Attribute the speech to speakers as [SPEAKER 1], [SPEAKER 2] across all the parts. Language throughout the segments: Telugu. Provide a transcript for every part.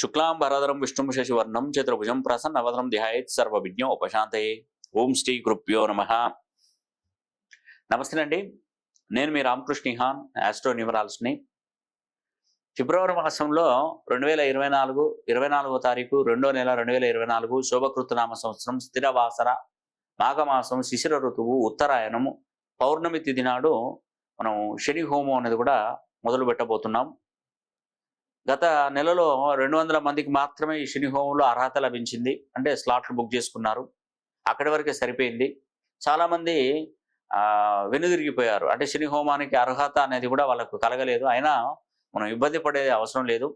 [SPEAKER 1] శుక్లాంబరధరం విష్ణుం శశివర్ణం చతుర్భుజం ప్రసన్నవదనం ధ్యాయేత్ సర్వవిజ్ఞోపశాంతయే. ఓం శ్రీ గురుభ్యో నమః. నమస్తే అండి, నేను మీ రామకృష్ణ హాన్, ఆస్ట్రో న్యూమరాలజిస్ట్ని. ఫిబ్రవరి మాసంలో 2024 తారీఖు 2వ నెల 2024 శోభకృతనామ సంవత్సరం, స్థిరవాసర, మాఘమాసం, శిశిర ఋతువు, ఉత్తరాయణము, పౌర్ణమి తిథి నాడు మనం శని హోమం అనేది కూడా మొదలు పెట్టబోతున్నాం. గత నెలలో 200 మందికి మాత్రమే ఈ శని హోమంలో అర్హత లభించింది. అంటే స్లాట్లు బుక్ చేసుకున్నారు, అక్కడి వరకే సరిపోయింది. చాలామంది వెనుదిరిగిపోయారు. అంటే శని హోమానికి అర్హత అనేది కూడా వాళ్ళకు కలగలేదు. అయినా మనం ఇబ్బంది పడే అవసరం లేదు.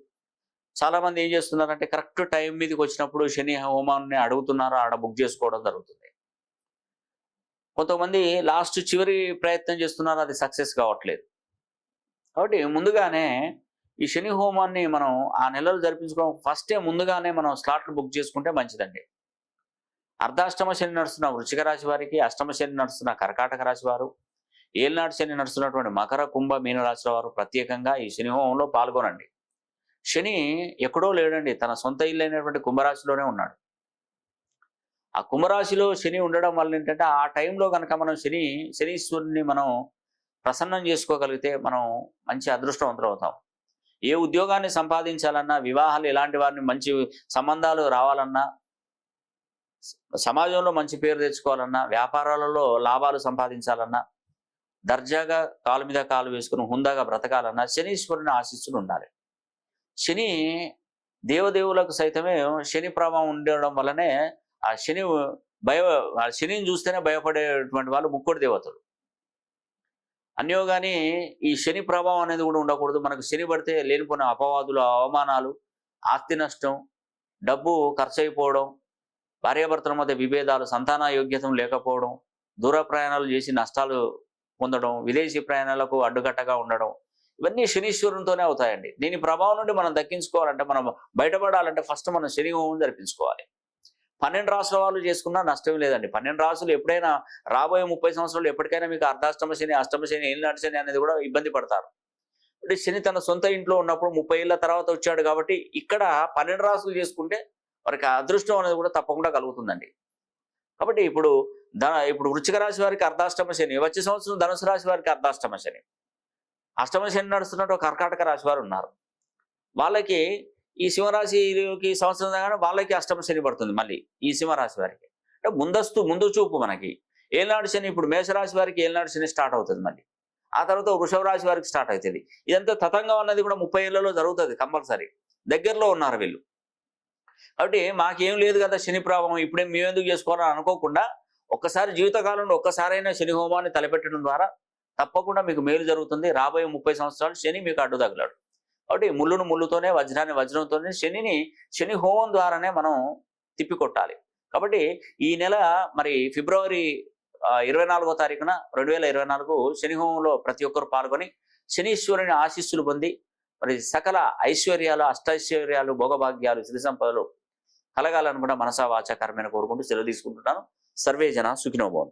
[SPEAKER 1] చాలామంది ఏం చేస్తున్నారంటే కరెక్ట్ టైం మీదకి వచ్చినప్పుడు శని హోమాన్ని అడుగుతున్నారు, ఆడ బుక్ చేసుకోవడం జరుగుతుంది. కొంతమంది లాస్ట్ చివరి ప్రయత్నం చేస్తున్నారు, అది సక్సెస్ కావట్లేదు. కాబట్టి ముందుగానే ఈ శని హోమాన్ని మనం ఆ నెలలు జరిపించుకోవడం ఫస్టే ముందుగానే మనం స్లాట్లు బుక్ చేసుకుంటే మంచిదండి. అర్ధాష్టమ శని నడుస్తున్న వృశ్చిక రాశి వారికి, అష్టమ శని నడుస్తున్న కర్కాటక రాశి వారు, ఏళ్ళనాటి శని నడుస్తున్నటువంటి మకర, కుంభ, మీన రాశుల వారు ప్రత్యేకంగా ఈ శని హోమంలో పాల్గొనండి. శని ఎక్కడో లేడండి, తన సొంత ఇల్లు అయినటువంటి కుంభరాశిలోనే ఉన్నాడు. ఆ కుంభరాశిలో శని ఉండడం వల్ల ఏంటంటే ఆ టైంలో కనుక మనం శనీశ్వరుని మనం ప్రసన్నం చేసుకోగలిగితే మనం మంచి అదృష్టవంతులు అవుతాం. ఏ ఉద్యోగాన్ని సంపాదించాలన్నా, వివాహాలు ఎలాంటి వారిని మంచి సంబంధాలు రావాలన్నా, సమాజంలో మంచి పేరు తెచ్చుకోవాలన్నా, వ్యాపారాలలో లాభాలు సంపాదించాలన్నా, దర్జాగా కాలు మీద కాలు వేసుకుని హుందాగా బ్రతకాలన్నా శనీశ్వరుని ఆశీస్సులు ఉండాలి. శని దేవదేవులకు సైతమే శని ప్రభావం ఉండడం వల్లనే ఆ శనిని చూస్తేనే భయపడేటువంటి వాళ్ళు ముక్కోటి దేవతలు. అన్యోగాని ఈ శని ప్రభావం అనేది కూడా ఉండకూడదు. మనకు శని పడితే లేనిపోయిన అపవాదులు, అవమానాలు, ఆస్తి నష్టం, డబ్బు ఖర్చు అయిపోవడం, భార్యాభర్తల మధ్య విభేదాలు, సంతాన యోగ్యతం లేకపోవడం, దూర ప్రయాణాలు చేసి నష్టాలు పొందడం, విదేశీ ప్రయాణాలకు అడ్డుకట్టగా ఉండడం, ఇవన్నీ శనీశ్వరునితోనే అవుతాయండి. దీని ప్రభావం నుండి మనం దక్కించుకోవాలంటే, మనం బయటపడాలంటే ఫస్ట్ మనం శని హోమం జరిపించుకోవాలి. 12 రాసుల వాళ్ళు చేసుకున్నా నష్టం లేదండి. 12 రాసులు ఎప్పుడైనా రాబోయే 30 సంవత్సరాలు ఎప్పటికైనా మీకు అర్ధాష్టమ శని, అష్టమ శని, ఏళ్ళనాటి శని అనేది కూడా ఇబ్బంది పడతారు. అంటే శని తన సొంత ఇంట్లో ఉన్నప్పుడు 30 ఏళ్ళ తర్వాత వచ్చాడు కాబట్టి ఇక్కడ 12 రాసులు చేసుకుంటే వారికి అదృష్టం అనేది కూడా తప్పకుండా కలుగుతుందండి. కాబట్టి ఇప్పుడు వృశ్చిక రాశి వారికి అర్ధాష్టమ శని, వచ్చే సంవత్సరం ధనుసు రాశి వారికి అర్ధాష్టమ శని, అష్టమ శని నడుస్తున్నట్టు కర్కాటక రాశి వారు ఉన్నారు. వాళ్ళకి ఈ సింహరాశికి సంవత్సరం దాకా వాళ్ళకి అష్టమ శని పడుతుంది. మళ్ళీ ఈ సింహరాశి వారికి అంటే ముందు చూపు మనకి ఏళ్ళనాడు శని. ఇప్పుడు మేషరాశి వారికి ఏళ్ళనాడు శని స్టార్ట్ అవుతుంది. మళ్ళీ ఆ తర్వాత వృషభ రాశి వారికి స్టార్ట్ అవుతుంది. ఇదంతా తతంగం అన్నది కూడా 30 ఏళ్లలో జరుగుతుంది కంపల్సరీ. దగ్గరలో ఉన్నారు వీళ్ళు. కాబట్టి మాకేం లేదు కదా శని ప్రభావం, ఇప్పుడే మేమెందుకు చేసుకోవాలని అనుకోకుండా ఒక్కసారి జీవితకాలంలో ఒక్కసారైనా శని హోమాన్ని తలపెట్టడం ద్వారా తప్పకుండా మీకు మేలు జరుగుతుంది. రాబోయే 30 సంవత్సరాలు శని మీకు అడ్డు తగలడు. కాబట్టి ముళ్ళును ముళ్ళుతోనే, వజ్రాన్ని వజ్రంతోనే, శని హోమం ద్వారానే మనం తిప్పికొట్టాలి. కాబట్టి ఈ నెల మరి ఫిబ్రవరి 24వ తారీఖున 2024 శని హోమంలో ప్రతి ఒక్కరు పాల్గొని శనీశ్వరుని ఆశీస్సులు పొంది మరి సకల ఐశ్వర్యాలు, అష్టైశ్వర్యాలు, భోగభాగ్యాలు, సిరి సంపదలు కలగాలని కూడా మనసా వాచా కర్మేణ కోరుకుంటూ సెలవు తీసుకుంటున్నాను. సర్వే జన సుఖినో భవంతు.